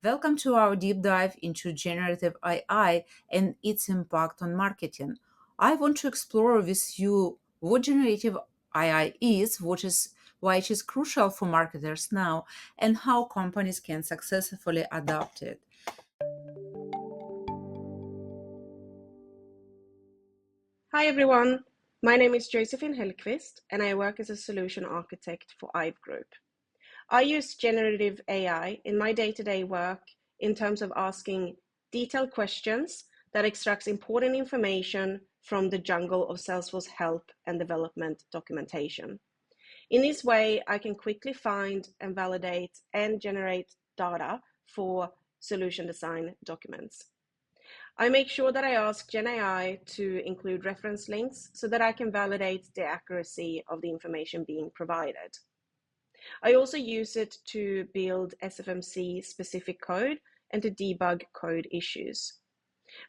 Welcome to our deep dive into generative AI and its impact on marketing. I want to explore with you what generative AI is, why it is crucial for marketers now, and how companies can successfully adopt it. Hi everyone, my name is Josephine Hellqvist and I work as a solution architect for IVE Group. I use generative AI in my day-to-day work in terms of asking detailed questions that extracts important information from the jungle of Salesforce help and development documentation. In this way, I can quickly find and validate and generate data for solution design documents. I make sure that I ask genAI to include reference links so that I can validate the accuracy of the information being provided. I also use it to build SFMC specific code and to debug code issues.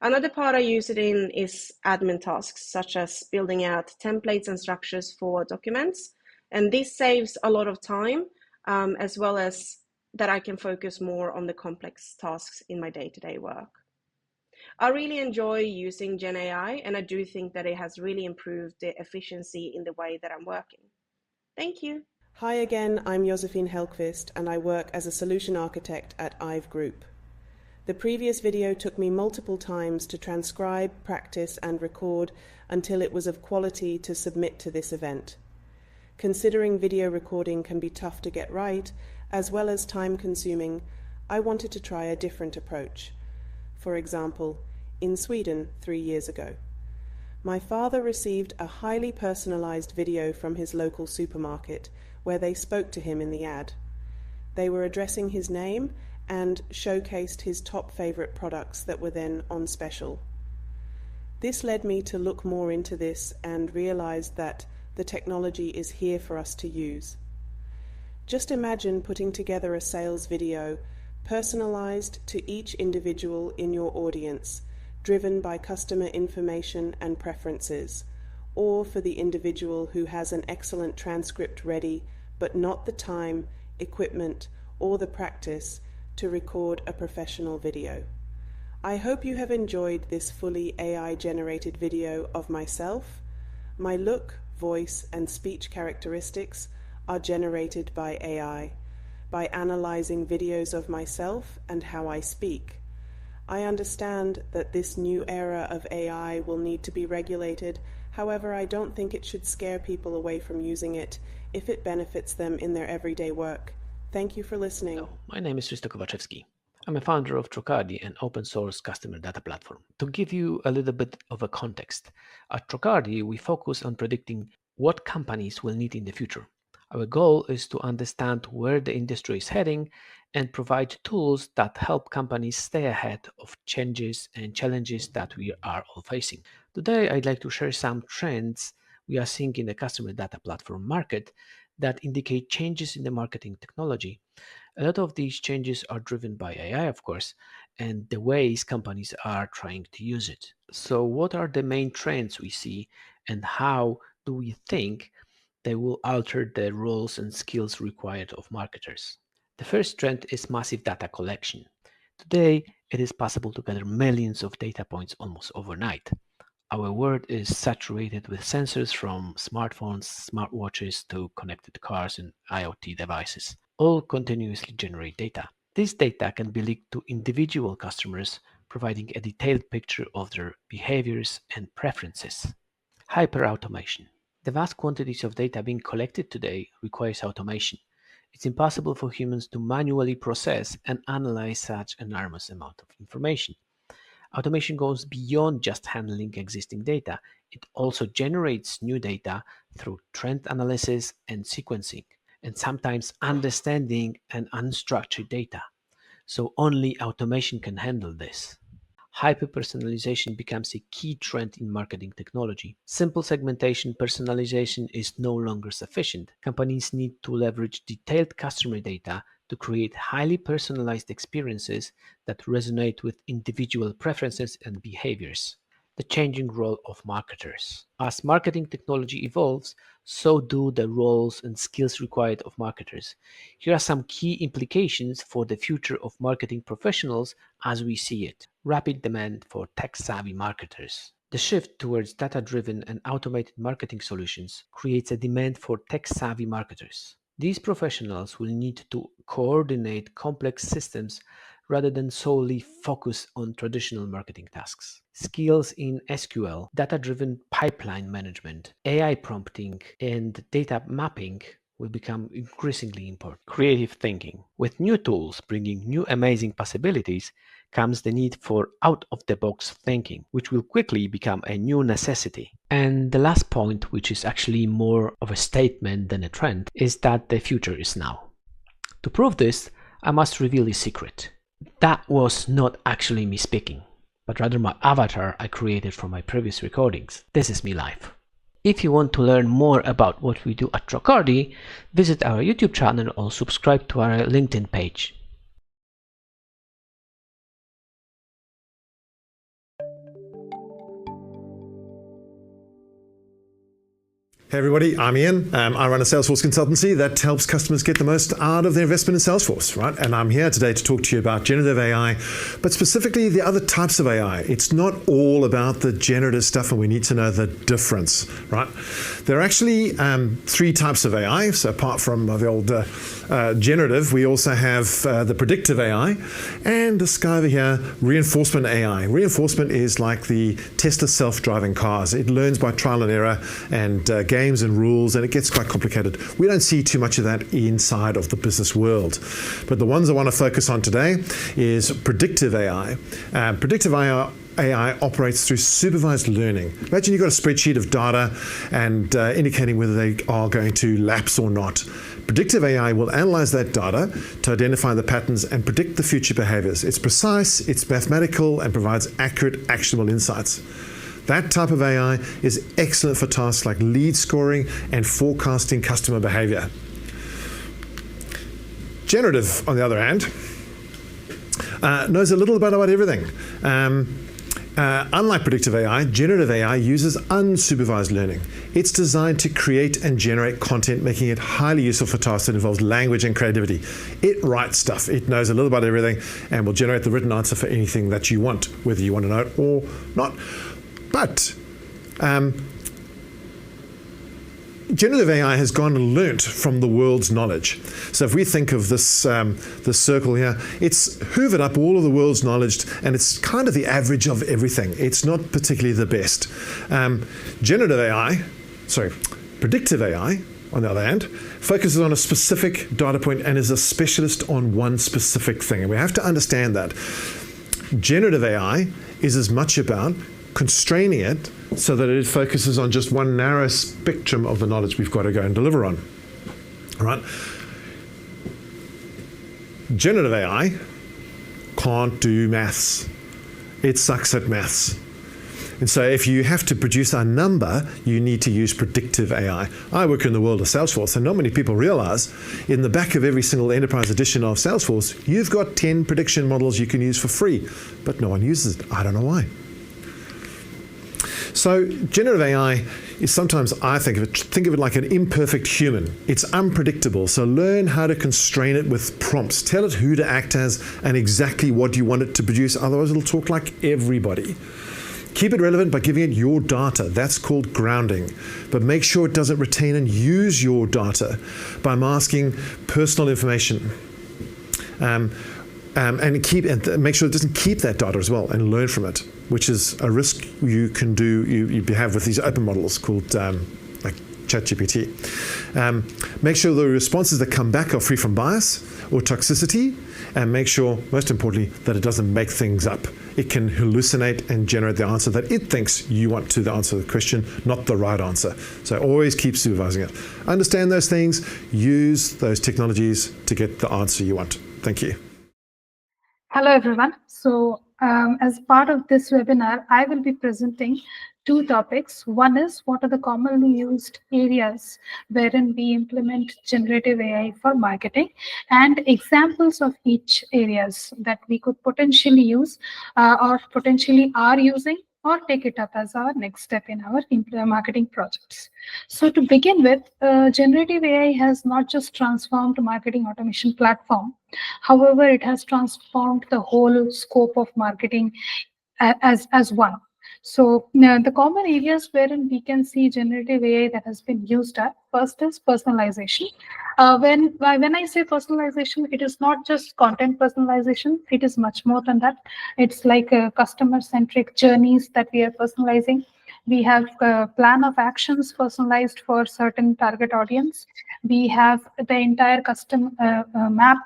Another part I use it in is admin tasks, such as building out templates and structures for documents. And this saves a lot of time, as well as that I can focus more on the complex tasks in my day-to-day work. I really enjoy using genAI, and I do think that it has really improved the efficiency in the way that I'm working. Thank you. Hi again, I'm Josephine Hellqvist and I work as a solution architect at IVE Group. The previous video took me multiple times to transcribe, practice and record until it was of quality to submit to this event. Considering video recording can be tough to get right, as well as time-consuming, I wanted to try a different approach. For example, in Sweden 3 years ago. My father received a highly personalised video from his local supermarket where they spoke to him in the ad. They were addressing his name and showcased his top favourite products that were then on special. This led me to look more into this and realised that the technology is here for us to use. Just imagine putting together a sales video personalised to each individual in your audience, driven by customer information and preferences, or for the individual who has an excellent transcript ready but not the time, equipment, or the practice to record a professional video. I hope you have enjoyed this fully AI-generated video of myself. My look, voice, and speech characteristics are generated by AI, by analyzing videos of myself and how I speak. I understand that this new era of AI will need to be regulated. However, I don't think it should scare people away from using it if it benefits them in their everyday work. Thank you for listening. Hello, my name is Risto Kowaczewski. I'm a founder of Trocardi, an open source customer data platform. To give you a little bit of a context, at Trocardi, we focus on predicting what companies will need in the future. Our goal is to understand where the industry is heading and provide tools that help companies stay ahead of changes and challenges that we are all facing. Today, I'd like to share some trends we are seeing in the customer data platform market that indicate changes in the marketing technology. A lot of these changes are driven by AI, of course, and the ways companies are trying to use it. So, what are the main trends we see, and how do we think they will alter the roles and skills required of marketers? The first trend is massive data collection. Today, it is possible to gather millions of data points almost overnight. Our world is saturated with sensors from smartphones, smartwatches to connected cars and IoT devices. All continuously generate data. This data can be leaked to individual customers, providing a detailed picture of their behaviors and preferences. Hyperautomation. The vast quantities of data being collected today requires automation. It's impossible for humans to manually process and analyze such an enormous amount of information. Automation goes beyond just handling existing data. It also generates new data through trend analysis and sequencing, and sometimes understanding and unstructured data. So only automation can handle this. Hyper-personalization becomes a key trend in marketing technology. Simple segmentation personalization is no longer sufficient. Companies need to leverage detailed customer data to create highly personalized experiences that resonate with individual preferences and behaviors. the changing role of marketers. As marketing technology evolves, so do the roles and skills required of marketers. Here are some key implications for the future of marketing professionals as we see it. Rapid demand for tech-savvy marketers. The shift towards data-driven and automated marketing solutions creates a demand for tech-savvy marketers. These professionals will need to coordinate complex systems rather than solely focus on traditional marketing tasks. Skills in SQL, data-driven pipeline management, AI prompting, and data mapping will become increasingly important. Creative thinking. With new tools bringing new amazing possibilities comes the need for out-of-the-box thinking, which will quickly become a new necessity. And the last point, which is actually more of a statement than a trend, is that the future is now. To prove this, I must reveal a secret. That was not actually me speaking, but rather my avatar I created from my previous recordings. This is me live. If you want to learn more about what we do at Trocardi, visit our YouTube channel or subscribe to our LinkedIn page. Hey everybody, I'm Ian. I run a Salesforce consultancy that helps customers get the most out of their investment in Salesforce, right? And I'm here today to talk to you about generative AI, but specifically the other types of AI. It's not all about the generative stuff, and we need to know the difference, right? There are actually three types of AI. So apart from the old generative, we also have the predictive AI, and this guy over here, reinforcement AI. Reinforcement is like the Tesla self-driving cars. It learns by trial and error and games and rules, and it gets quite complicated. We don't see too much of that inside of the business world. But the ones I want to focus on today is predictive AI. Predictive AI operates through supervised learning. Imagine you've got a spreadsheet of data and indicating whether they are going to lapse or not. Predictive AI will analyze that data to identify the patterns and predict the future behaviors. It's precise, it's mathematical, and provides accurate, actionable insights. That type of AI is excellent for tasks like lead scoring and forecasting customer behavior. Generative, on the other hand, knows a little bit about everything. Unlike predictive AI, generative AI uses unsupervised learning. It's designed to create and generate content, making it highly useful for tasks that involve language and creativity. It writes stuff. It knows a little about everything and will generate the written answer for anything that you want, whether you want to know it or not. But generative AI has gone and learnt from the world's knowledge. So if we think of this, this circle here, it's hoovered up all of the world's knowledge, and it's kind of the average of everything. It's not particularly the best. Predictive AI, on the other hand, focuses on a specific data point and is a specialist on one specific thing. And we have to understand that. Generative AI is as much about constraining it so that it focuses on just one narrow spectrum of the knowledge we've got to go and deliver on. All right? Generative AI can't do maths. It sucks at maths. And so if you have to produce a number, you need to use predictive AI. I work in the world of Salesforce, and not many people realize in the back of every single enterprise edition of Salesforce, you've got 10 prediction models you can use for free, but no one uses it. I don't know why. So generative AI is sometimes, I think of it like an imperfect human. It's unpredictable, so learn how to constrain it with prompts. Tell it who to act as and exactly what you want it to produce, otherwise it'll talk like everybody. Keep it relevant by giving it your data. That's called grounding. But make sure it doesn't retain and use your data by masking personal information. And make sure it doesn't keep that data as well and learn from it, which is a risk you can do, you have with these open models called like ChatGPT. Make sure the responses that come back are free from bias or toxicity, and make sure, most importantly, that it doesn't make things up. It can hallucinate and generate the answer that it thinks you want to answer the question, not the right answer. So always keep supervising it. Understand those things, use those technologies to get the answer you want. Thank you. Hello, everyone. So as part of this webinar, I will be presenting two topics. One is what are the commonly used areas wherein we implement generative AI for marketing, and examples of each areas that we could potentially use or potentially are using or take it up as our next step in our marketing projects. So to begin with, generative AI has not just transformed marketing automation platform. However, it has transformed the whole scope of marketing as one. So the common areas wherein we can see generative AI that has been used are, first is personalization. When I say personalization, it is not just content personalization. It is much more than that. It's like customer centric journeys that we are personalizing. We have a plan of actions personalized for certain target audience. We have the entire custom map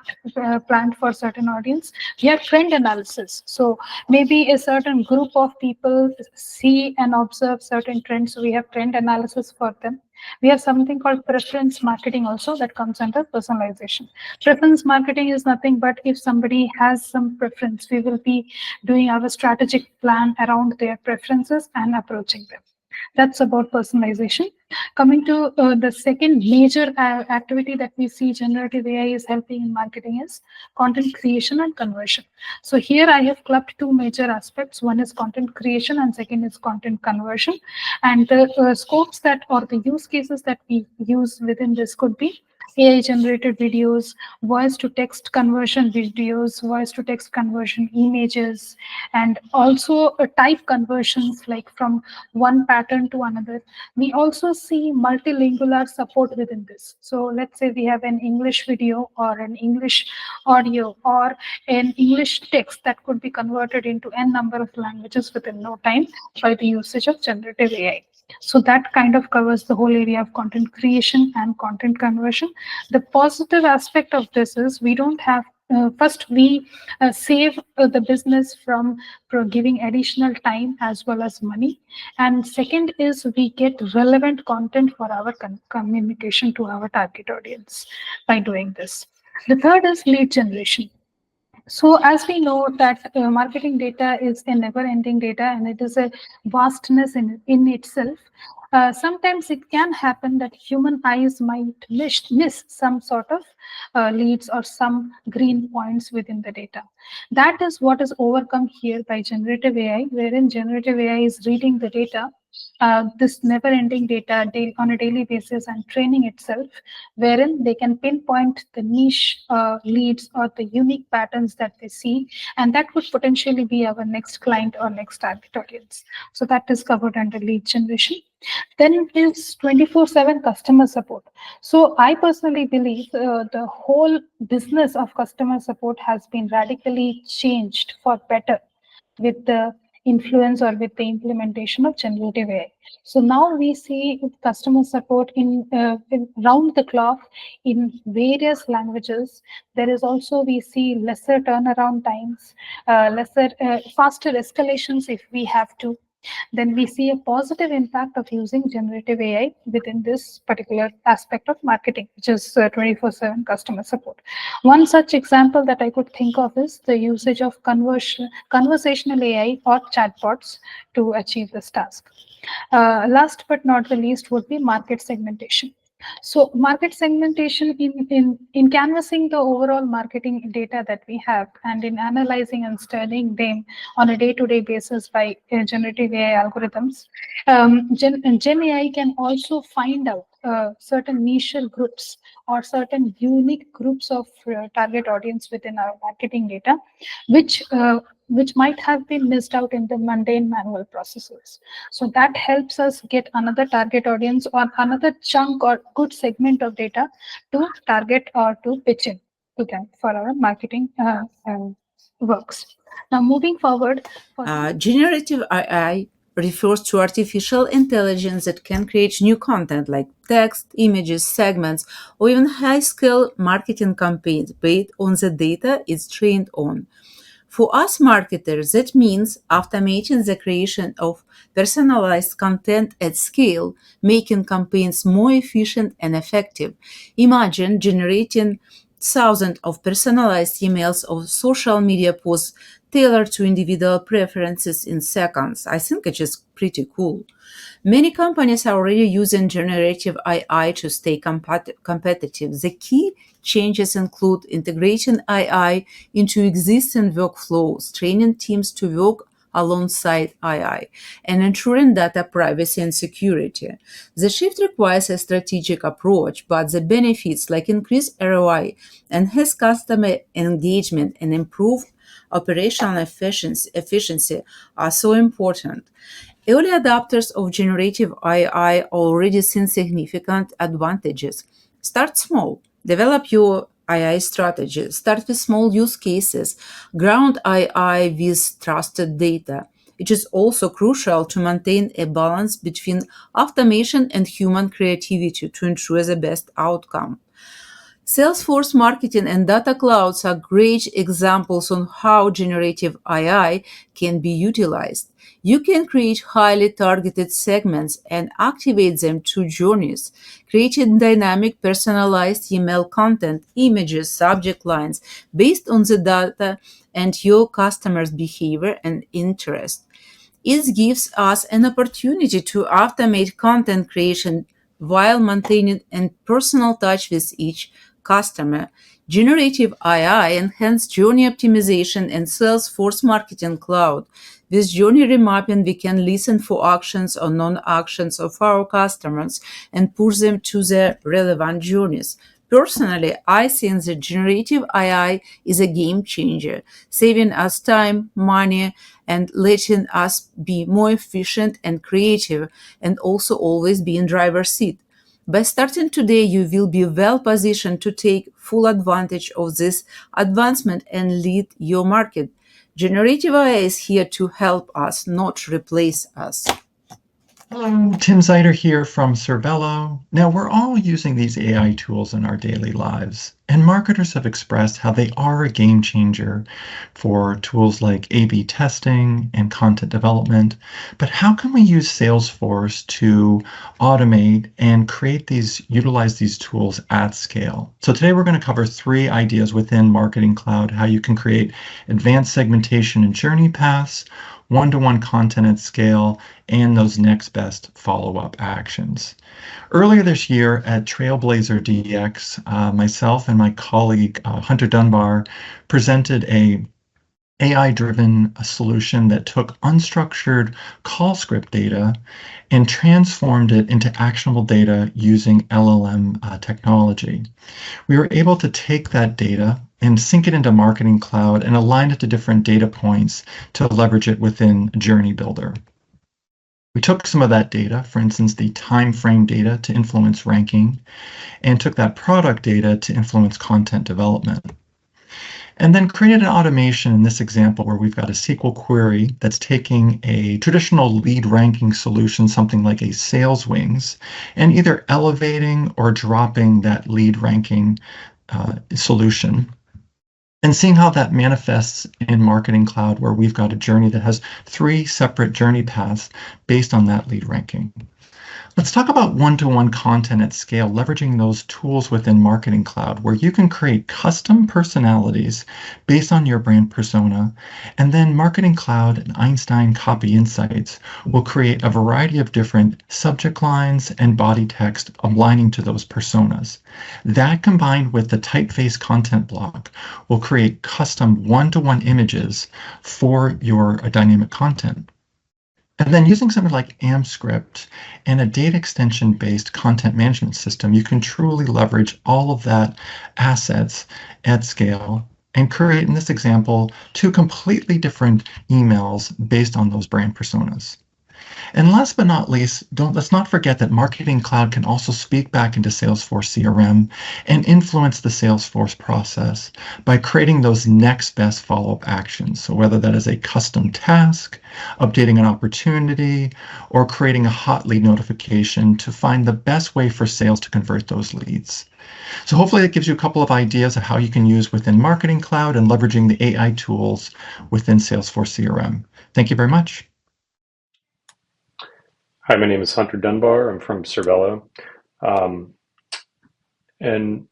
planned for certain audience. We have trend analysis. So maybe a certain group of people see and observe certain trends. So we have trend analysis for them. We have something called preference marketing also that comes under personalization. Preference marketing is nothing but if somebody has some preference, we will be doing our strategic plan around their preferences and approaching them. That's about personalization. Coming to the second major activity that we see generative AI is helping in marketing is content creation and conversion. So here I have clubbed two major aspects. One is content creation and second is content conversion. And the scopes that or the use cases that we use within this could be AI generated videos, voice to text conversion videos, voice to text conversion images, and also type conversions like from one pattern to another. We also see multilingual support within this. So let's say we have an English video or an English audio or an English text that could be converted into n number of languages within no time by the usage of generative AI. So that kind of covers the whole area of content creation and content conversion. The positive aspect of this is we don't have first we save the business from giving additional time as well as money, and second is we get relevant content for our communication to our target audience by doing this. The third is lead generation. So as we know that marketing data is a never-ending data and it is a vastness in itself, sometimes it can happen that human eyes might miss some sort of leads or some green points within the data. That is what is overcome here by generative AI, wherein generative AI is reading the data, this never-ending data on a daily basis and training itself, wherein they can pinpoint the niche leads or the unique patterns that they see, and that could potentially be our next client or next target audience. So that is covered under lead generation. Then is 24/7 customer support. So I personally believe the whole business of customer support has been radically changed for better with the influence or with the implementation of generative AI. So now we see customer support in round the clock in various languages. There is also we see lesser turnaround times, lesser faster escalations if we have to. Then we see a positive impact of using generative AI within this particular aspect of marketing, which is 24/7 customer support. One such example that I could think of is the usage of conversational AI or chatbots to achieve this task. Last but not the least would be market segmentation. So market segmentation in canvassing the overall marketing data that we have and in analyzing and studying them on a day-to-day basis by generative AI algorithms, Gen AI can also find out certain niche groups or certain unique groups of target audience within our marketing data, which might have been missed out in the mundane manual processes. So that helps us get another target audience or another chunk or good segment of data to target or to pitch in to them for our marketing works. Now, moving forward. Generative AI refers to artificial intelligence that can create new content like text, images, segments, or even high-scale marketing campaigns based on the data it's trained on. For us marketers, that means automating the creation of personalized content at scale, making campaigns more efficient and effective. Imagine generating thousands of personalized emails or social media posts tailored to individual preferences in seconds. I think it's just pretty cool. Many companies are already using generative AI to stay competitive. The key changes include integrating AI into existing workflows, training teams to work alongside AI and ensuring data privacy and security. The shift requires a strategic approach, but the benefits like increased ROI, enhanced customer engagement, and improved operational efficiency are so important. Early adopters of generative AI already see significant advantages. Start small. Develop your AI strategy. Start with small use cases. Ground AI with trusted data. It is also crucial to maintain a balance between automation and human creativity to ensure the best outcome. Salesforce Marketing and Data Clouds are great examples on how generative AI can be utilized. You can create highly targeted segments and activate them to journeys, creating dynamic personalized email content, images, subject lines based on the data and your customers' behavior and interest. It gives us an opportunity to automate content creation while maintaining a personal touch with each customer. Generative AI enhanced journey optimization and Salesforce Marketing Cloud. With journey remapping, we can listen for actions or non-actions of our customers and push them to the relevant journeys. Personally, I think that generative AI is a game changer, saving us time, money, and letting us be more efficient and creative, and also always be in driver's seat. By starting today, you will be well positioned to take full advantage of this advancement and lead your market. Generative AI is here to help us, not replace us. Hello, Tim Zeider here from Cervello. Now, we're all using these AI tools in our daily lives, and marketers have expressed how they are a game changer for tools like A/B testing and content development. But how can we use Salesforce to automate and utilize these tools at scale? So today we're going to cover 3 ideas within Marketing Cloud, how you can create advanced segmentation and journey paths, one-to-one content at scale, and those next best follow-up actions. Earlier this year at Trailblazer DX, myself and my colleague Hunter Dunbar presented a AI-driven solution that took unstructured call script data and transformed it into actionable data using LLM technology. We were able to take that data and sync it into Marketing Cloud and align it to different data points to leverage it within Journey Builder. We took some of that data, for instance, the time frame data to influence ranking, and took that product data to influence content development. And then created an automation in this example where we've got a SQL query that's taking a traditional lead ranking solution, something like a sales wings, and either elevating or dropping that lead ranking solution. And seeing how that manifests in Marketing Cloud, where we've got a journey that has 3 separate journey paths based on that lead ranking. Let's talk about one-to-one content at scale, leveraging those tools within Marketing Cloud, where you can create custom personalities based on your brand persona, and then Marketing Cloud and Einstein Copy Insights will create a variety of different subject lines and body text aligning to those personas. That combined with the typeface content block will create custom one-to-one images for your dynamic content. And then using something like AmScript and a data extension-based content management system, you can truly leverage all of that assets at scale and create, in this example, 2 completely different emails based on those brand personas. And last but not least, let's not forget that Marketing Cloud can also speak back into Salesforce CRM and influence the Salesforce process by creating those next best follow-up actions. So whether that is a custom task, updating an opportunity, or creating a hot lead notification to find the best way for sales to convert those leads. So hopefully that gives you a couple of ideas of how you can use within Marketing Cloud and leveraging the AI tools within Salesforce CRM. Thank you very much. Hi, my name is Hunter Dunbar. I'm from Cervello. And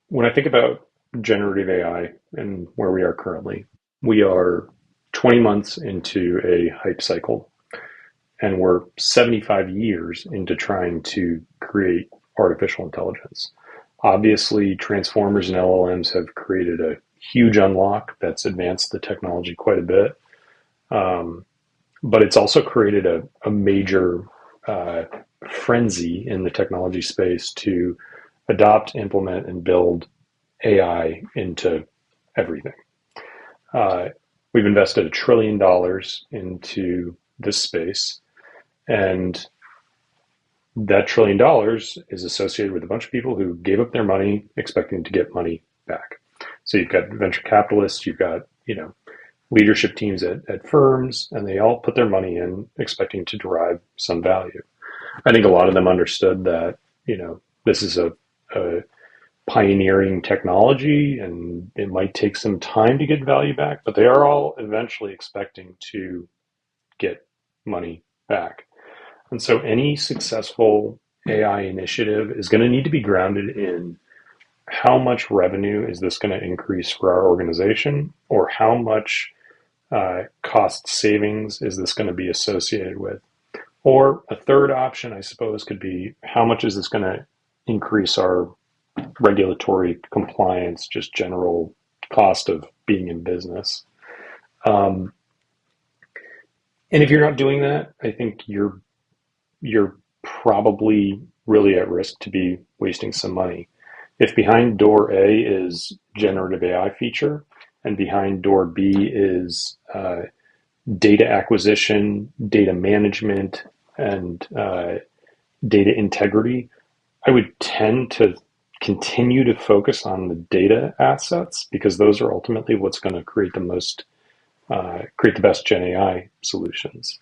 when I think about generative AI and where we are currently, we are 20 months into a hype cycle, and we're 75 years into trying to create artificial intelligence. Obviously, transformers and LLMs have created a huge unlock that's advanced the technology quite a bit. But it's also created a major frenzy in the technology space to adopt, implement, and build AI into everything. We've invested $1 trillion into this space, and that $1 trillion is associated with a bunch of people who gave up their money expecting to get money back. So you've got venture capitalists, you've got, leadership teams at firms, and they all put their money in expecting to derive some value. I think a lot of them understood that, this is a pioneering technology and it might take some time to get value back, but they are all eventually expecting to get money back. And so any successful AI initiative is going to need to be grounded in how much revenue is this going to increase for our organization, or how much cost savings is this going to be associated with? Or a third option, I suppose, could be how much is this going to increase our regulatory compliance, just general cost of being in business. And if you're not doing that, I think you're probably really at risk to be wasting some money. If behind door A is generative AI feature, and behind door B is data acquisition, data management, and data integrity, I would tend to continue to focus on the data assets, because those are ultimately what's going to create the best Gen AI solutions.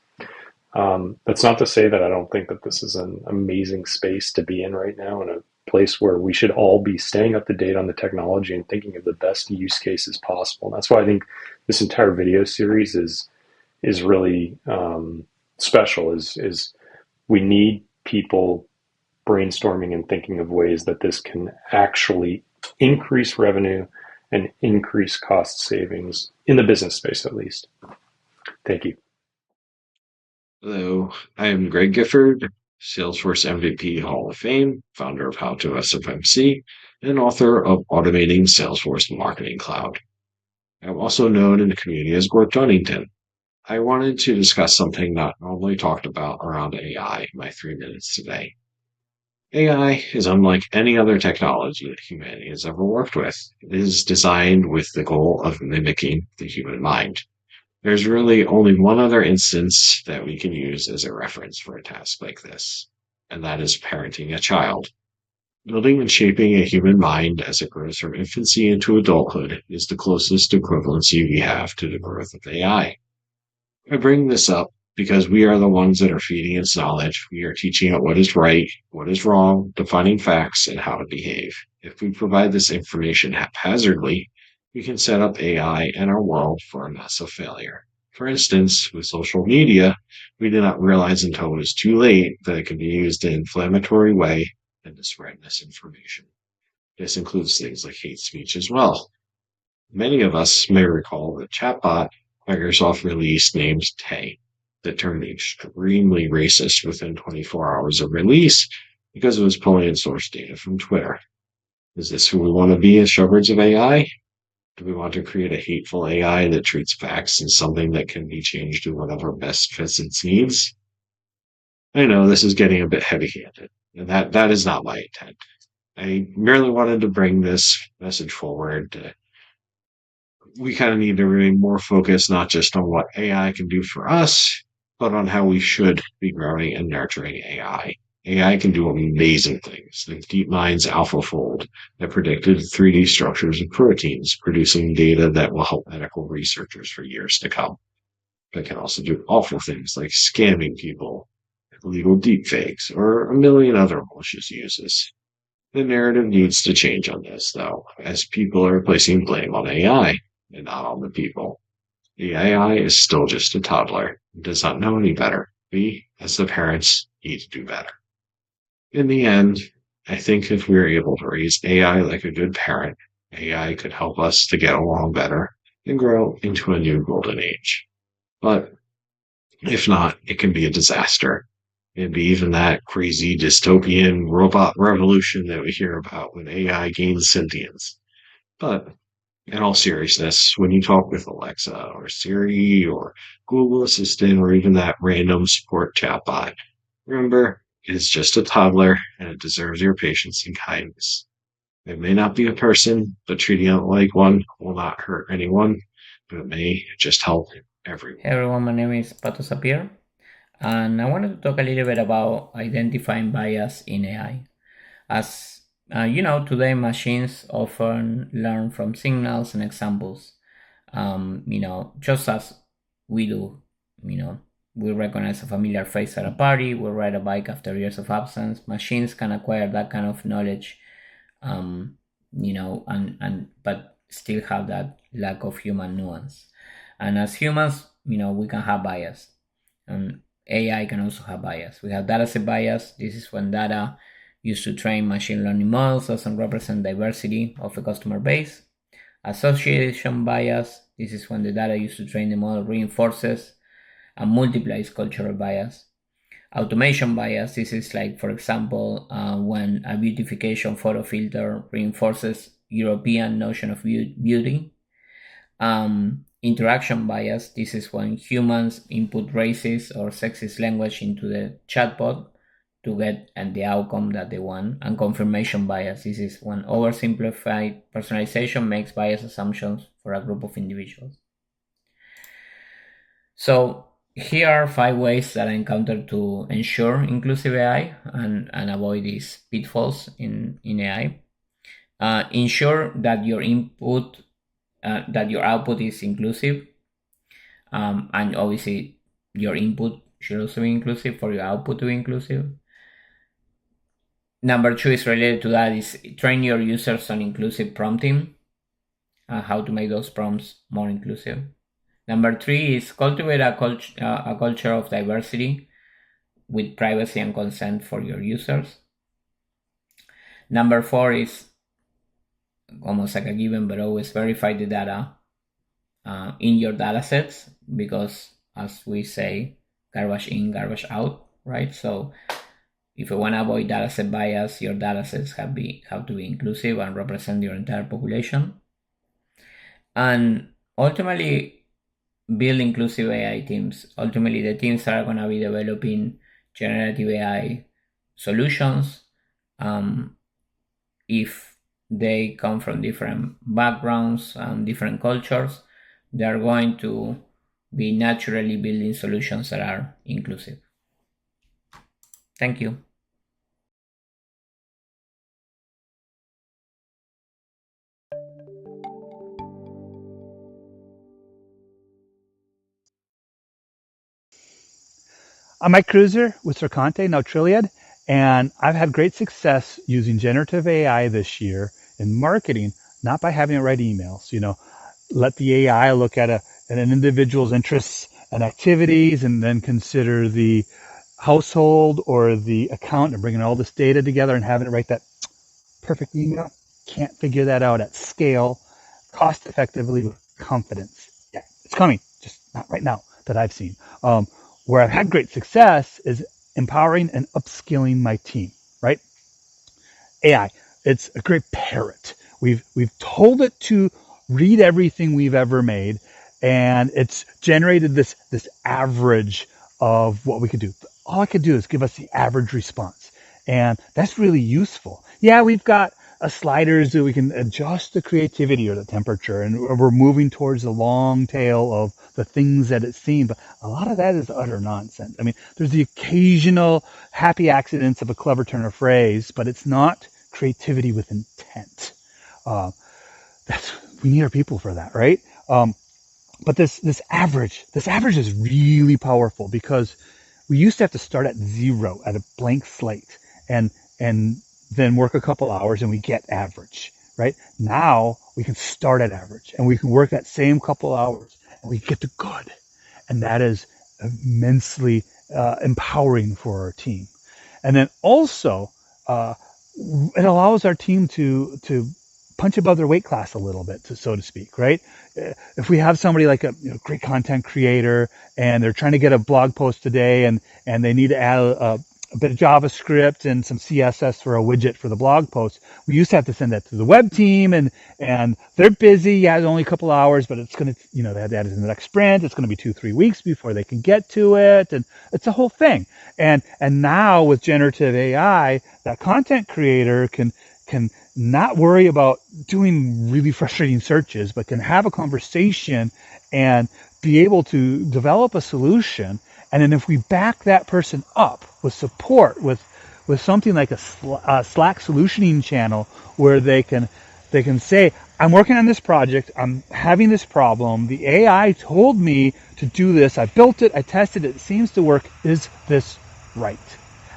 That's not to say that I don't think that this is an amazing space to be in right now, and a place where we should all be staying up to date on the technology and thinking of the best use cases possible. And that's why I think this entire video series is really special. Is we need people brainstorming and thinking of ways that this can actually increase revenue and increase cost savings in the business space, at least. Thank you. Hello, I am Greg Gifford, Salesforce MVP Hall of Fame, founder of How to SFMC, and author of Automating Salesforce Marketing Cloud. I'm also known in the community as Gort Dunnington. I wanted to discuss something not normally talked about around AI in my 3 minutes today. AI is unlike any other technology that humanity has ever worked with. It is designed with the goal of mimicking the human mind. There's really only one other instance that we can use as a reference for a task like this, and that is parenting a child. Building and shaping a human mind as it grows from infancy into adulthood is the closest equivalency we have to the growth of AI. I bring this up because we are the ones that are feeding its knowledge. We are teaching it what is right, what is wrong, defining facts, and how to behave. If we provide this information haphazardly, we can set up AI and our world for a massive failure. For instance, with social media, we did not realize until it was too late that it can be used in an inflammatory way and to spread misinformation. This includes things like hate speech as well. Many of us may recall the chatbot Microsoft released named Tay that turned extremely racist within 24 hours of release because it was pulling in source data from Twitter. Is this who we want to be as shepherds of AI? Do we want to create a hateful AI that treats facts as something that can be changed to whatever best fits its needs? I know this is getting a bit heavy-handed, and that is not my intent. I merely wanted to bring this message forward. We kind of need to remain more focused, not just on what AI can do for us, but on how we should be growing and nurturing AI. AI can do amazing things, like DeepMind's AlphaFold that predicted 3D structures of proteins, producing data that will help medical researchers for years to come. It can also do awful things like scamming people, illegal deepfakes, or a million other malicious uses. The narrative needs to change on this, though, as people are placing blame on AI and not on the people. The AI is still just a toddler. It does not know any better. We, as the parents, need to do better. In the end, I think if we are able to raise AI like a good parent, AI could help us to get along better and grow into a new golden age. But if not, it can be a disaster. Maybe even that crazy dystopian robot revolution that we hear about when AI gains sentience. But In all seriousness, when you talk with Alexa or Siri or Google Assistant or even that random support chatbot, remember, it is just a toddler and it deserves your patience and kindness. It may not be a person, but treating it like one will not hurt anyone, but it may just help everyone. Hey everyone, my name is Pato Sapir, and I wanted to talk a little bit about identifying bias in AI. As you know, today machines often learn from signals and examples. Just as we do. We recognize a familiar face at a party, we ride a bike after years of absence. Machines can acquire that kind of knowledge, but still have that lack of human nuance. And as humans, we can have bias, and AI can also have bias. We have dataset bias. This is when data used to train machine learning models doesn't represent diversity of the customer base. Association bias. This is when the data used to train the model reinforces and multiplies cultural bias. Automation bias. This is like, for example, when a beautification photo filter reinforces European notion of beauty. Interaction bias. This is when humans input racist or sexist language into the chatbot to get the outcome that they want. And confirmation bias. This is when oversimplified personalization makes biased assumptions for a group of individuals. So here are 5 ways that I encountered to ensure inclusive AI and avoid these pitfalls in AI. Ensure that your output is inclusive, and obviously your input should also be inclusive for your output to be inclusive. Number 2 is related to that, is train your users on inclusive prompting, how to make those prompts more inclusive. Number 3 is cultivate a culture of diversity with privacy and consent for your users. Number 4 is almost like a given, but always verify the data in your datasets, because as we say, garbage in, garbage out, right? So if you want to avoid dataset bias, your datasets have to be inclusive and represent your entire population. And ultimately, build inclusive AI teams. Ultimately, the teams are going to be developing generative AI solutions. If they come from different backgrounds and different cultures, they're going to be naturally building solutions that are inclusive. Thank you. I'm Mike Cruiser with Sercante, now Trilliad, and I've had great success using generative AI this year in marketing, not by having it write emails. Let the AI look at an individual's interests and activities, and then consider the household or the account, and bringing all this data together and having it write that perfect email. Can't figure that out at scale, cost effectively, with confidence. Yeah, it's coming, just not right now that I've seen. Where I've had great success is empowering and upskilling my team, right? AI, it's a great parrot. We've told it to read everything we've ever made, and it's generated this average of what we could do. All I could do is give us the average response, and that's really useful. Yeah, we've got sliders that we can adjust the creativity or the temperature, and we're moving towards the long tail of the things that it's seen, but a lot of that is utter nonsense. I mean, there's the occasional happy accidents of a clever turn of phrase, but it's not creativity with intent. We need our people for that, right? But this average is really powerful, because we used to have to start at 0, at a blank slate, and then work a couple hours and we get average, right? Now we can start at average and we can work that same couple hours and we get to good. And that is immensely empowering for our team. And then also, it allows our team to punch above their weight class a little bit, so to speak, right? If we have somebody like a great content creator and they're trying to get a blog post today, and they need to add a bit of JavaScript and some CSS for a widget for the blog post. We used to have to send that to the web team, and they're busy. Yeah, it's only a couple hours, but it's going to, they have to add it in the next sprint. It's going to be 2-3 weeks before they can get to it, and it's a whole thing. And now with generative AI, that content creator can not worry about doing really frustrating searches, but can have a conversation and be able to develop a solution. And then if we back that person up with support, with something like a Slack solutioning channel where they can say, I'm working on this project, I'm having this problem, the AI told me to do this, I built it, I tested it, it seems to work, is this right?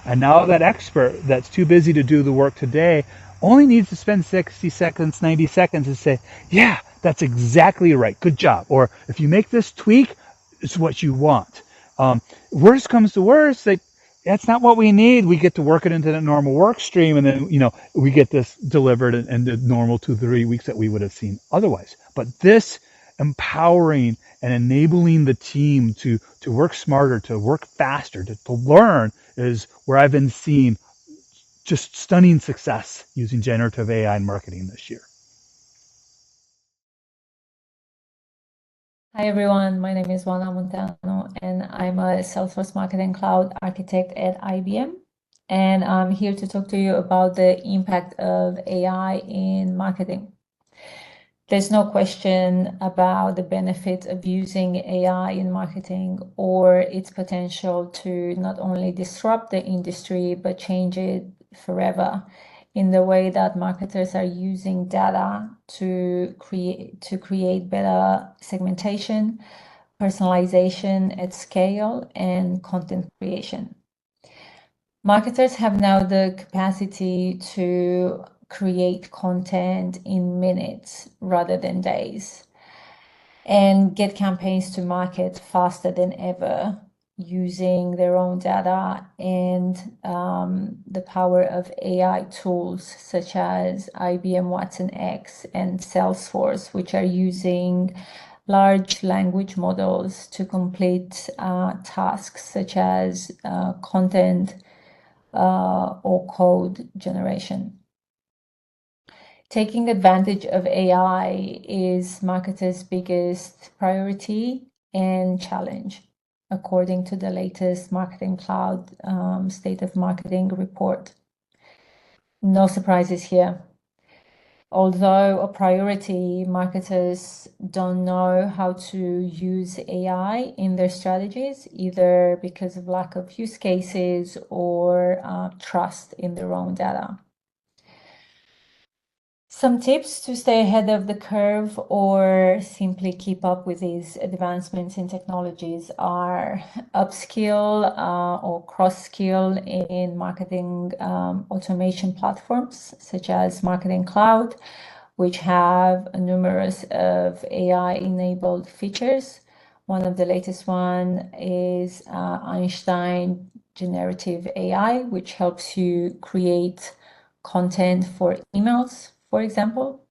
And now that expert that's too busy to do the work today only needs to spend 60 seconds, 90 seconds and say, yeah, that's exactly right, good job. Or if you make this tweak, it's what you want. Worst comes to worst, that's not what we need. We get to work it into the normal work stream, and then we get this delivered in the normal 2-3 weeks that we would have seen otherwise. But this empowering and enabling the team to work smarter, to work faster, to learn is where I've been seeing just stunning success using generative AI in marketing this year. Hi everyone, my name is Juana Montano and I'm a Salesforce Marketing Cloud architect at IBM. And I'm here to talk to you about the impact of AI in marketing. There's no question about the benefit of using AI in marketing or its potential to not only disrupt the industry, but change it forever in the way that marketers are using data to create better segmentation, personalization at scale, and content creation. Marketers have now the capacity to create content in minutes rather than days and get campaigns to market faster than ever using their own data and the power of AI tools such as IBM Watson X and Salesforce, which are using large language models to complete tasks such as content or code generation. Taking advantage of AI is marketers' biggest priority and challenge, according to the latest Marketing Cloud State of Marketing report. No surprises here. Although a priority, marketers don't know how to use AI in their strategies, either because of lack of use cases or trust in their own data. Some tips to stay ahead of the curve or simply keep up with these advancements in technologies are upskill or cross-skill in marketing automation platforms such as Marketing Cloud, which have numerous of AI-enabled features. One of the latest one is Einstein generative AI, which helps you create content for emails, for example.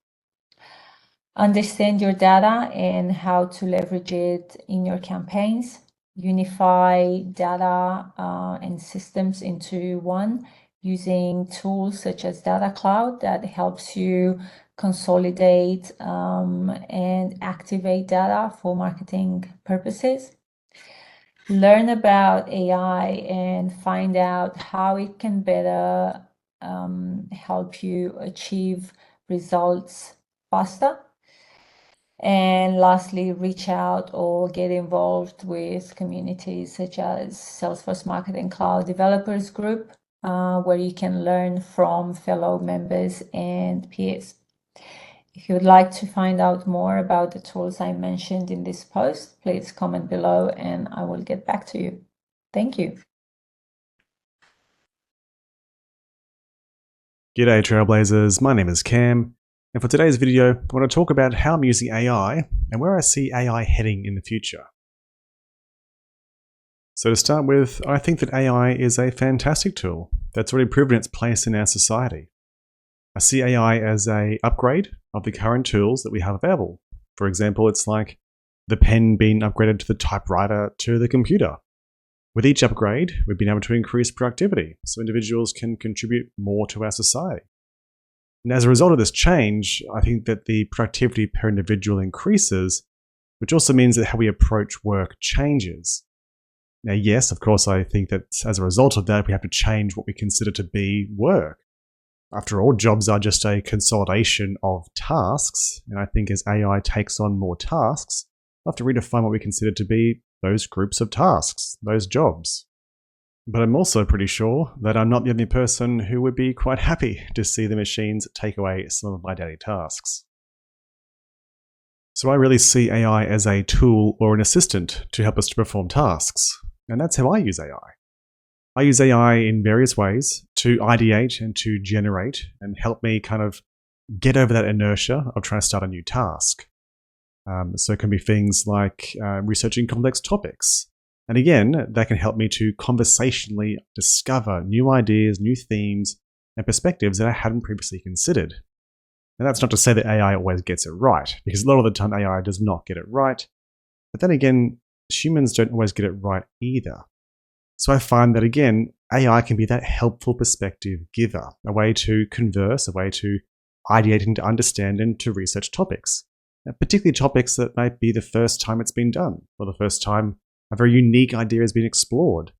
Understand your data and how to leverage it in your campaigns. Unify data and systems into one using tools such as Data Cloud that helps you consolidate and activate data for marketing purposes. Learn about AI and find out how it can better help you achieve results faster. And lastly, reach out or get involved with communities such as Salesforce Marketing Cloud Developers Group, where you can learn from fellow members and peers. If you would like to find out more about the tools I mentioned in this post, please comment below and I will get back to you. Thank you. G'day Trailblazers, my name is Cam, and for today's video, I want to talk about how I'm using AI and where I see AI heading in the future. So to start with, I think that AI is a fantastic tool that's already proven its place in our society. I see AI as an upgrade of the current tools that we have available. For example, it's like the pen being upgraded to the typewriter to the computer. With each upgrade, we've been able to increase productivity so individuals can contribute more to our society. And as a result of this change, I think that the productivity per individual increases, which also means that how we approach work changes. Now, yes, of course, I think that as a result of that, we have to change what we consider to be work. After all, jobs are just a consolidation of tasks, and I think as AI takes on more tasks, we'll have to redefine what we consider to be those groups of tasks, those jobs. But I'm also pretty sure that I'm not the only person who would be quite happy to see the machines take away some of my daily tasks. So I really see AI as a tool or an assistant to help us to perform tasks, and that's how I use AI. I use AI in various ways to ideate and to generate and help me kind of get over that inertia of trying to start a new task. So it can be things like researching complex topics. And again, that can help me to conversationally discover new ideas, new themes, and perspectives that I hadn't previously considered. And that's not to say that AI always gets it right, because a lot of the time AI does not get it right. But then again, humans don't always get it right either. So I find that, again, AI can be that helpful perspective giver, a way to converse, a way to ideate and to understand and to research topics, particularly topics that might be the first time it's been done, or the first time a very unique idea has been explored,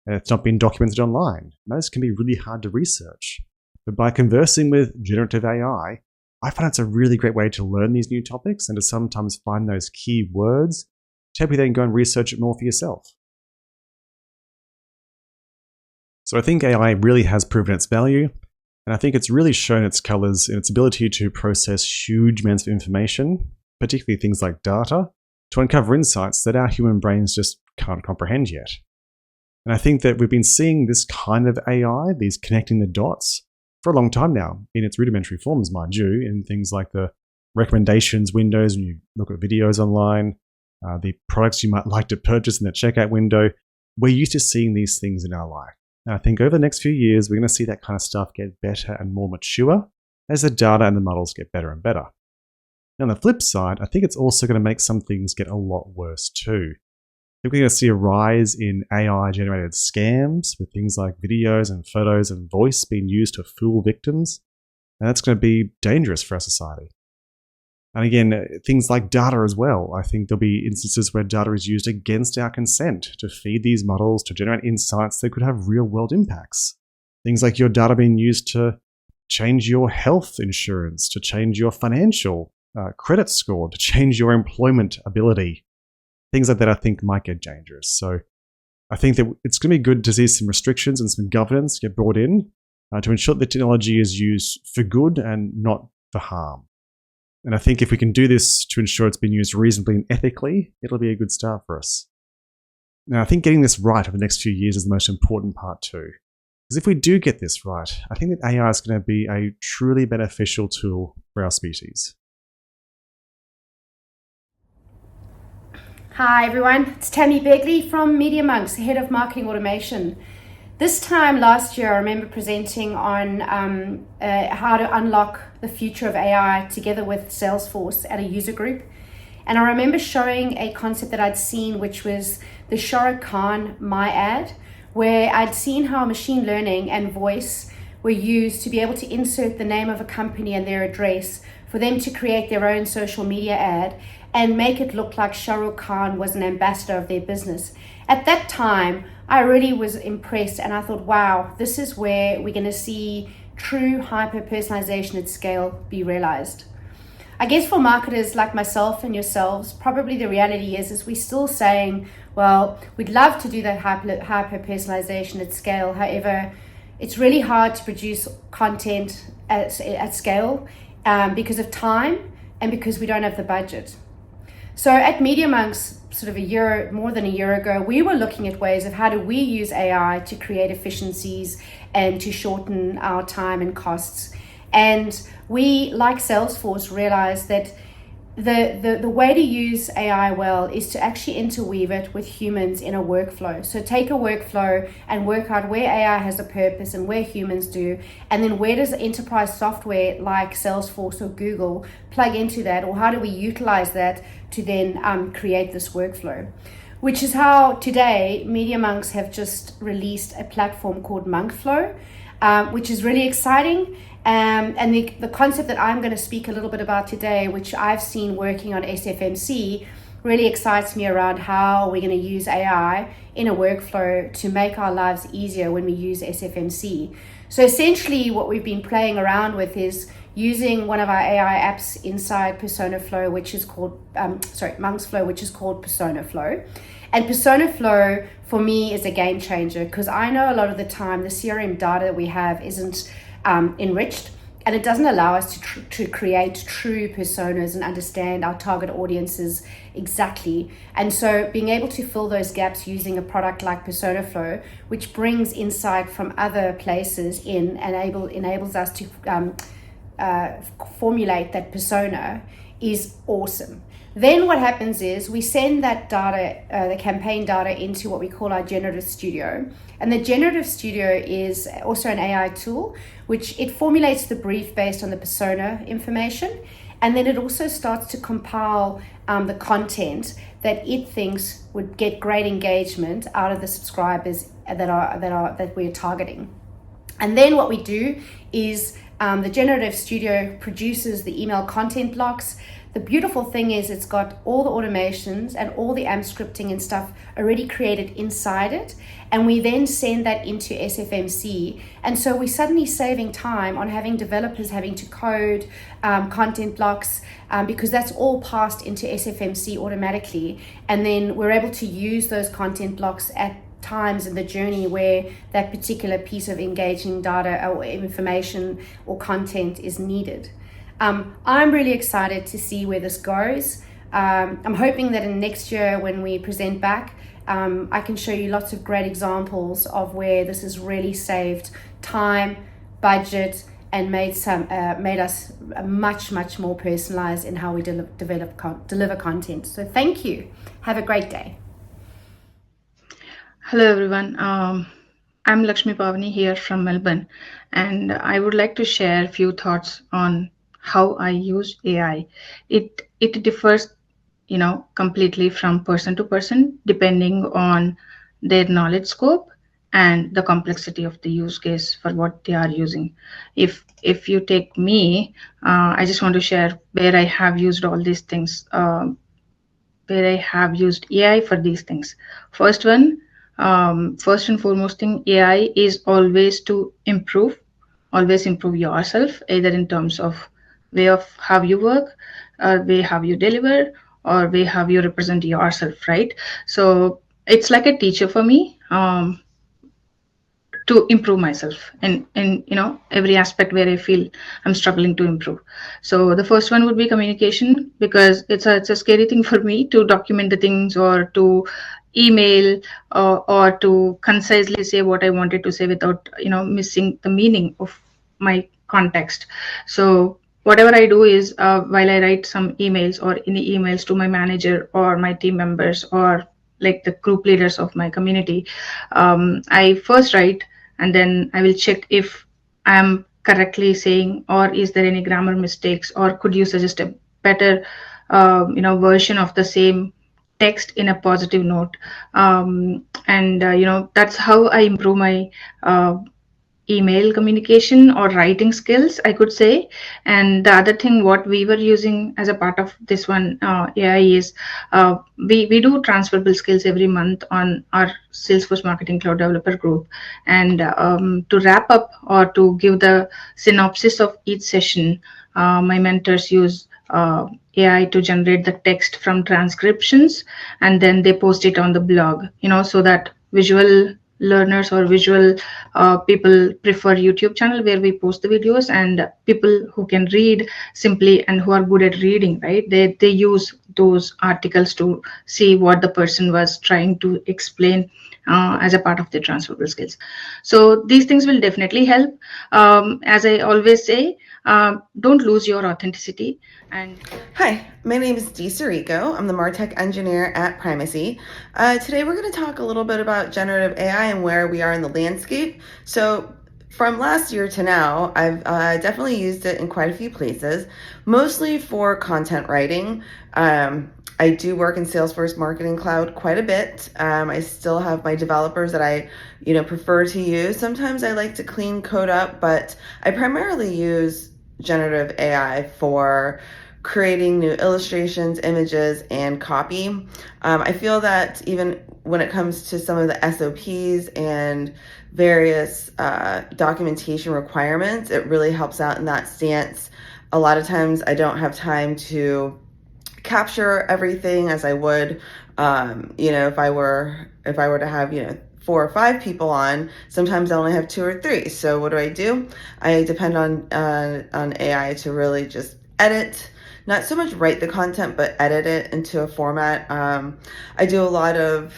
and it's not been documented online. Those can be really hard to research. But by conversing with generative AI, I find it's a really great way to learn these new topics and to sometimes find those key words to help you then go and research it more for yourself. So I think AI really has proven its value, and I think it's really shown its colors in its ability to process huge amounts of information, particularly things like data, to uncover insights that our human brains just can't comprehend yet. And I think that we've been seeing this kind of AI, these connecting the dots, for a long time now, in its rudimentary forms, mind you, in things like the recommendations windows when you look at videos online, the products you might like to purchase in the checkout window. We're used to seeing these things in our life. And I think over the next few years, we're going to see that kind of stuff get better and more mature as the data and the models get better and better. Now, on the flip side, I think it's also going to make some things get a lot worse too. I think we're going to see a rise in AI-generated scams with things like videos and photos and voice being used to fool victims, and that's going to be dangerous for our society. And again, things like data as well. I think there'll be instances where data is used against our consent to feed these models to generate insights that could have real-world impacts. Things like your data being used to change your health insurance, to change your financial credit score, to change your employment ability. Things like that I think might get dangerous. So I think that it's going to be good to see some restrictions and some governance get brought in to ensure that the technology is used for good and not for harm. And I think if we can do this to ensure it's been used reasonably and ethically, it'll be a good start for us. Now, I think getting this right over the next few years is the most important part too. Because if we do get this right, I think that AI is going to be a truly beneficial tool for our species. Hi everyone, it's Tammy Begley from Media Monks, Head of Marketing Automation. This time last year, I remember presenting on how to unlock the future of AI together with Salesforce at a user group. And I remember showing a concept that I'd seen, which was the Shah Rukh Khan My Ad, where I'd seen how machine learning and voice were used to be able to insert the name of a company and their address for them to create their own social media ad and make it look like Shah Rukh Khan was an ambassador of their business. At that time, I really was impressed and I thought, wow, this is where we're going to see true hyper-personalization at scale be realized. I guess for marketers like myself and yourselves, probably the reality is we're still saying, well, we'd love to do that hyper-personalization at scale. However, it's really hard to produce content at scale because of time and because we don't have the budget. So at Media Monks, sort of more than a year ago, we were looking at ways of how do we use AI to create efficiencies and to shorten our time and costs. And we, like Salesforce, realized that the way to use AI well is to actually interweave it with humans in a workflow. So take a workflow and work out where AI has a purpose and where humans do, and then where does enterprise software like Salesforce or Google plug into that, or how do we utilize that to then create this workflow? which is how today Media Monks have just released a platform called Monkflow, which is really exciting. And the concept that I'm going to speak a little bit about today, which I've seen working on SFMC, really excites me around how we're going to use AI in a workflow to make our lives easier when we use SFMC. So essentially what we've been playing around with is using one of our AI apps inside Personaflow, which is called, Monksflow, which is called Personaflow. And Personaflow for me is a game changer because I know a lot of the time the CRM data that we have isn't enriched, and it doesn't allow us to create true personas and understand our target audiences exactly. And so being able to fill those gaps using a product like Personaflow, which brings insight from other places in and enables us to formulate that persona, is awesome. Then what happens is we send that data, the campaign data, into what we call our generative studio. And the generative studio is also an AI tool, which it formulates the brief based on the persona information. And then it also starts to compile the content that it thinks would get great engagement out of the subscribers that we're targeting. And then what we do is the generative studio produces the email content blocks. The beautiful thing is it's got all the automations and all the AMP scripting and stuff already created inside it. And we then send that into SFMC. And so we're suddenly saving time on having developers having to code content blocks because that's all passed into SFMC automatically. And then we're able to use those content blocks at times in the journey where that particular piece of engaging data or information or content is needed. I'm really excited to see where this goes. I'm hoping that in next year when we present back, I can show you lots of great examples of where this has really saved time, budget, and made us much more personalized in how we deliver content. So thank you. Have a great day. Hello everyone. I'm Lakshmi Pavani here from Melbourne, and I would like to share a few thoughts on how I use AI. It differs, completely from person to person, depending on their knowledge scope and the complexity of the use case for what they are using. If you take me, I just want to share where I have used all these things, where I have used AI for these things. First and foremost thing, AI is always to always improve yourself, either in terms of way of how you work, way how you deliver, or way how you represent yourself, right? So it's like a teacher for me to improve myself in every aspect where I feel I'm struggling to improve. So the first one would be communication, because it's a scary thing for me to document the things or to email or to concisely say what I wanted to say without missing the meaning of my context. So whatever I do is while I write some emails or any emails to my manager or my team members or like the group leaders of my community, I first write and then I will check if I am correctly saying, or is there any grammar mistakes, or could you suggest a better version of the same text in a positive note. That's how I improve my email communication or writing skills, I could say. And the other thing what we were using as a part of this one AI is we do transferable skills every month on our Salesforce Marketing Cloud Developer group. And to wrap up or to give the synopsis of each session, my mentors use AI to generate the text from transcriptions, and then they post it on the blog, so that visual learners or visual people prefer YouTube channel where we post the videos, and people who can read simply and who are good at reading, right, they use those articles to see what the person was trying to explain as a part of their transferable skills. So these things will definitely help. As I always say, don't lose your authenticity. And hi, my name is Dee Sirico. I'm the MarTech engineer at Primacy. Today we're going to talk a little bit about generative AI and where we are in the landscape. So From last year to now, I've definitely used it in quite a few places, mostly for content writing. I do work in Salesforce Marketing Cloud quite a bit. I still have my developers that I, prefer to use. Sometimes I like to clean code up, but I primarily use generative AI for creating new illustrations, images, and copy. I feel that even when it comes to some of the SOPs and various documentation requirements, it really helps out in that stance. A lot of times I don't have time to capture everything as I would, if I were to have, 4 or 5 people on. Sometimes I only have 2 or 3. So what do? I depend on AI to really just edit, not so much write the content, but edit it into a format. I do a lot of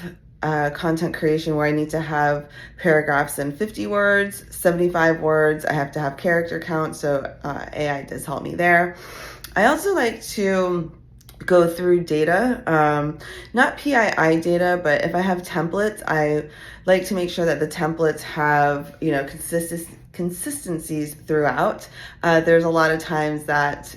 content creation where I need to have paragraphs in 50 words, 75 words. I have to have character count, so AI does help me there. I also like to go through data, not PII data, but if I have templates, I like to make sure that the templates have, consistencies throughout. There's a lot of times that,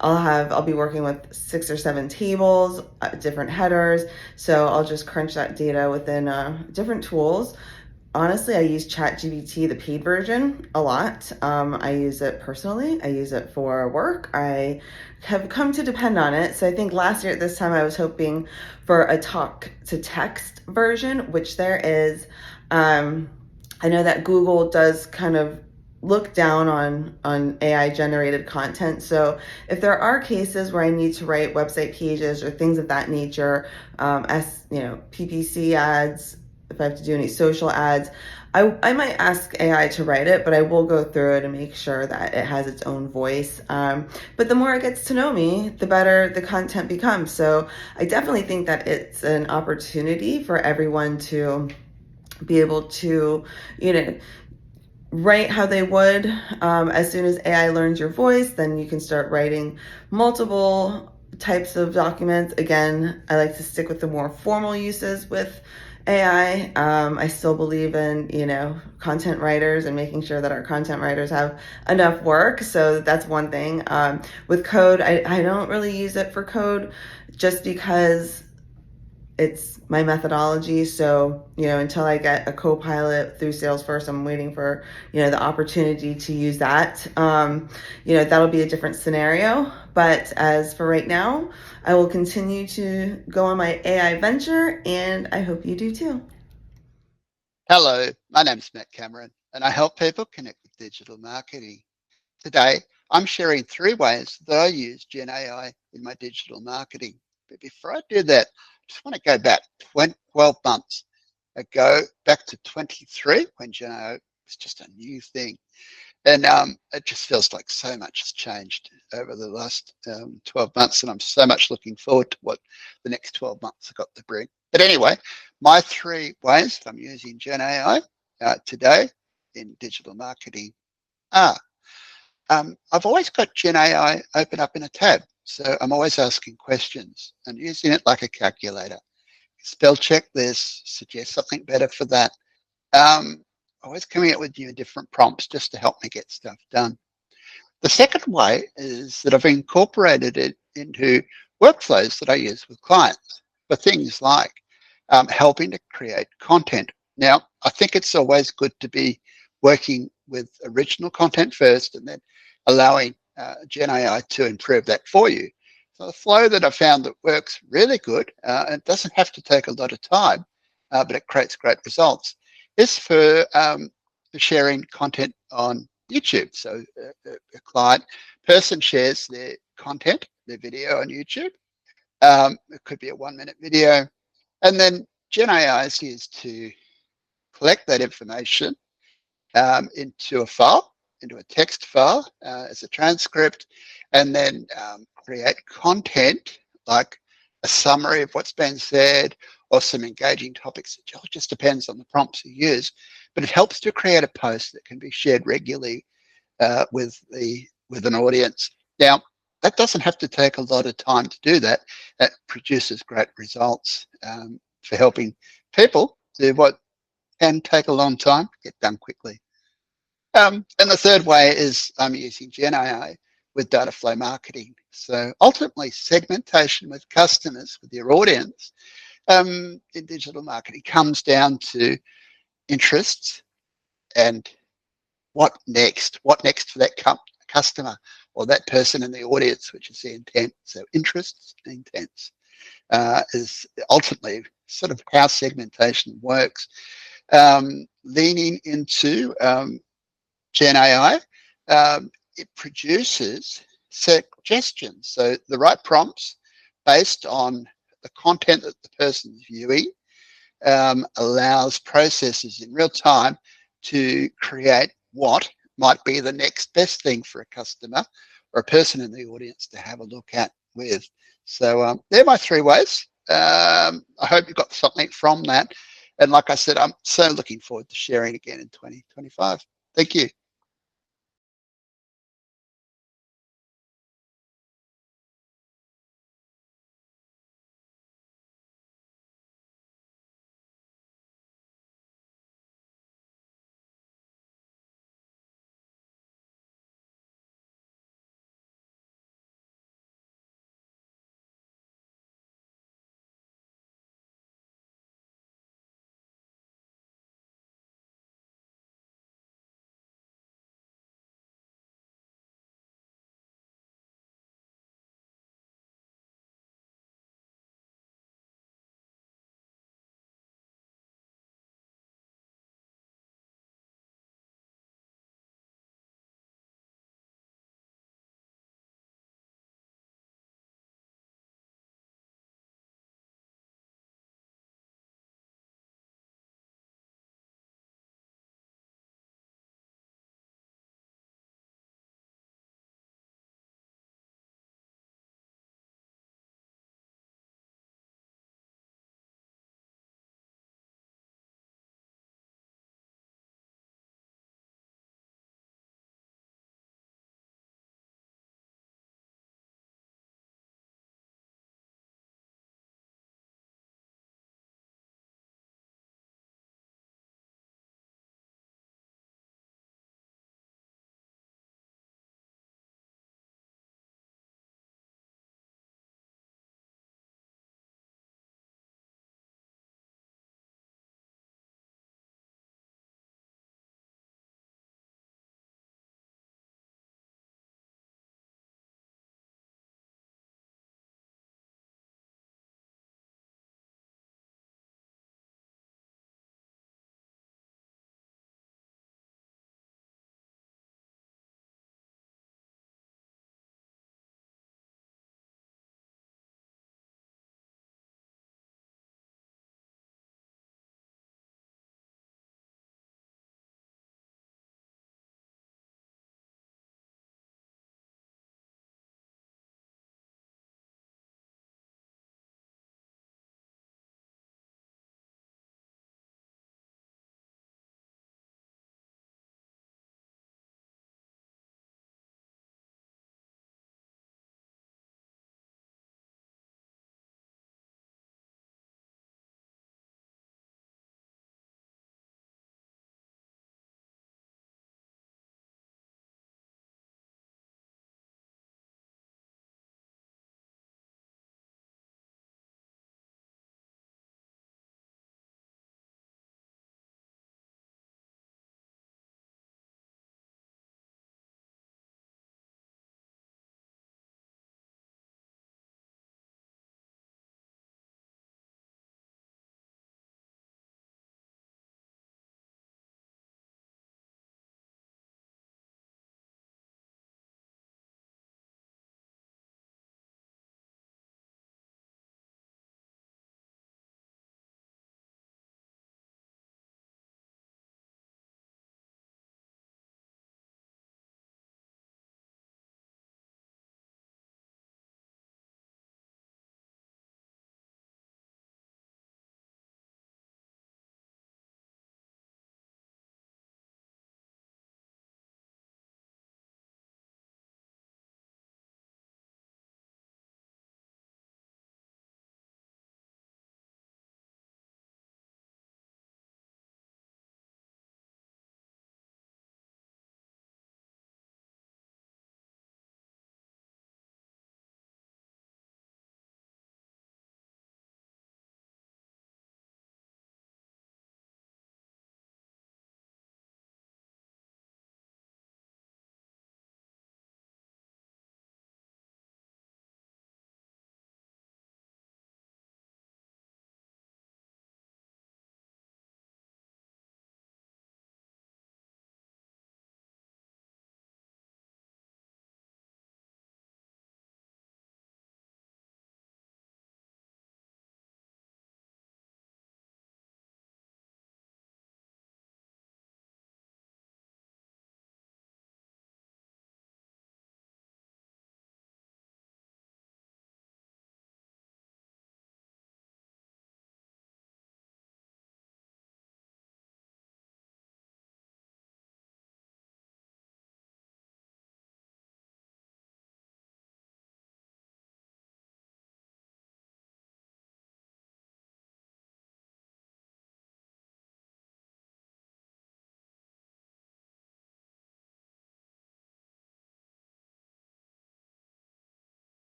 I'll be working with 6 or 7 tables, different headers. So I'll just crunch that data within different tools. Honestly, I use ChatGPT, the paid version, a lot. I use it personally. I use it for work. I have come to depend on it. So I think last year at this time, I was hoping for a talk to text version, which there is. I know that Google does kind of look down on AI generated content. So if there are cases where I need to write website pages or things of that nature, as PPC ads, if I have to do any social ads, I might ask AI to write it, but I will go through it and make sure that it has its own voice. But the more it gets to know me, the better the content becomes. So I definitely think that it's an opportunity for everyone to be able to, write how they would. As soon as AI learns your voice, then you can start writing multiple types of documents. Again, I like to stick with the more formal uses with AI. I still believe in, content writers and making sure that our content writers have enough work. So that's one thing. With code, I don't really use it for code just because it's my methodology. So, until I get a co-pilot through Salesforce, I'm waiting for, the opportunity to use that. That'll be a different scenario. But as for right now, I will continue to go on my AI venture, and I hope you do too. Hello, my name's Matt Cameron, and I help people connect with digital marketing. Today, I'm sharing 3 ways that I use GenAI in my digital marketing. But before I do that, I just want to go back 12 months ago, back to 23, when GenAI was just a new thing. And it just feels like so much has changed over the last 12 months, and I'm so much looking forward to what the next 12 months have got to bring. But anyway, my 3 ways that I'm using GenAI today in digital marketing are, I've always got GenAI open up in a tab. So I'm always asking questions and using it like a calculator. Spell check this, suggest something better for that. Always coming up with new and different prompts just to help me get stuff done. The second way is that I've incorporated it into workflows that I use with clients for things like helping to create content. Now, I think it's always good to be working with original content first and then allowing GenAI to improve that for you. So the flow that I found that works really good, and it doesn't have to take a lot of time, but it creates great results, is for sharing content on YouTube. So a person shares their content, their video on YouTube. It could be a 1-minute video. And then GenAI is used to collect that information into a file, into a text file as a transcript, and then create content like a summary of what's been said or some engaging topics. It just depends on the prompts you use, but it helps to create a post that can be shared regularly with an audience. Now, that doesn't have to take a lot of time to do that. That produces great results for helping people do what can take a long time, get done quickly. And the third way is I'm using GenAI with data flow marketing. So ultimately, segmentation with customers, with your audience, in digital marketing comes down to interests and what next? What next for that customer or that person in the audience, which is the intent. So interests and intents is ultimately sort of how segmentation works. Leaning into GenAI, it produces suggestions. So the right prompts based on the content that the person's viewing allows processes in real time to create what might be the next best thing for a customer or a person in the audience to have a look at with. So they're my three ways. I hope you got something from that. And like I said, I'm so looking forward to sharing again in 2025. Thank you.